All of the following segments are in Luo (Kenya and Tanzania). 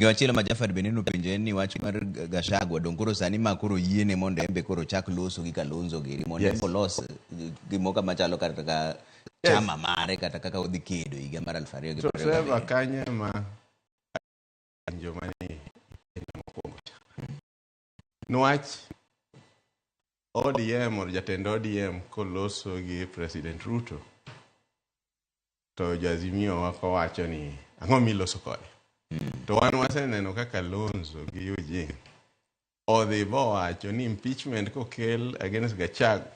Gimachielo ma Jafar Benino penjo en ni wach mar Gachagua dong koro sani ma koro yiene mondo embe koro chak loso gi Kalonzo giri mondo embe los gimoka machalo kata ka chama mare kata kaka odhi kedo higa mar 2020. To Trevor kanye ma anjo mani mokwongo cha. Nwach ODM or jatend ODM koloso gi President Ruto to Jazimio wako wacho ni ang'o miloso kode. To wan waseneno kaka Kalonzo gi Eugene odhi bowacho ni impeachment kokel against Gachagua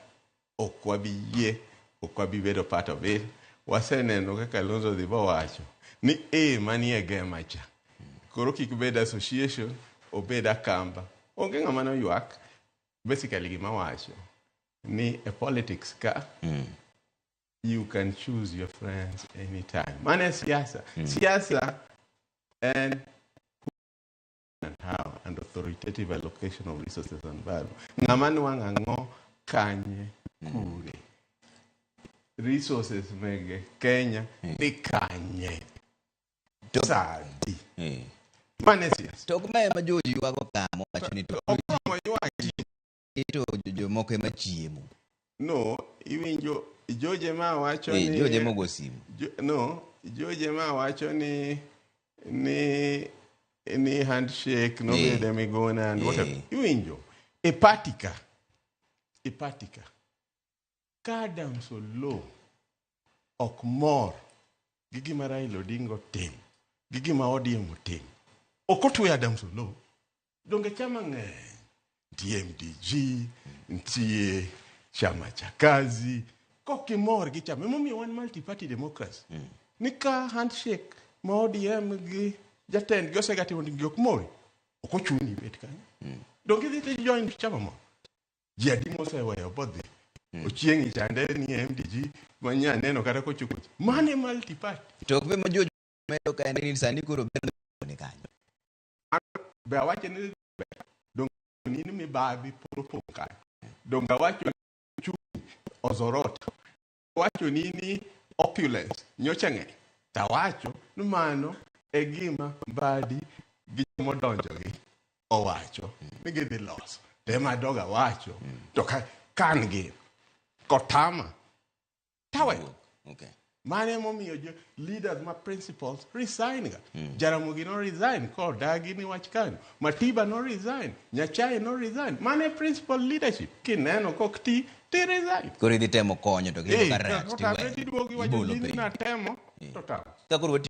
ok wabiyie, ok wabibedo part of it. Waseneno kaka Kalonzo odhi bowacho ni manie gema cha koro kik bed association obed akamba. Onge ng'ama no ywak. Basically gima wacho ni a politics ka you can choose your friends anytime. Mane siasa. Siasa and how and authoritative allocation of resources and value. Ng'amani wang'ango kanye kure. Resources mege Kenya di kanye. Sadi. Mane siasa. To kuma ema joji wako kamo wacho ni to. Okamo ywaki. Ito jomoko ema chiemo. No, iwinjo Joje ma wacho ni Joje mogo simu. No, Joje ma wacho ni handshake no bede migona and whatever. Iwinjo epatika Kadam Solo ok mor gigi mara Ilodingo tim gigi ma ODM tim okotwe Adam Solo donge chama ng'eny TMDG ntie chama cha kazi kokimor gi chama momiyo wan multi party democracy nika handshake ma ODM gi jatend gi osegati mondo gi ok mori okochuni bet kanyo donge dhi join chama mo jadi moseweyo bodhi ochiengi chande ni MDG manya neno kata kochuko mane multi party to be ma jojo medo ka ni sani koro bene kanyo be awache ni donge ni mi babi puro ka donge awacho Ozorot wacho ni opulence nyocha ng'e tawacho ni mano e gima badi gi modonjo gi owacho ni gidhi loso tema doga wacho to kan gi kotama tawe okay mane momiyo leaders ma principals resign ga Jaramogi no resign ko dagi ni wach kanyo Matiba no resign Nyachae no resign mane principal leadership kineno kokti ti resign koro idhi temo konyo to gido ka rat ti duogi wacho ni na temo to ta ka koro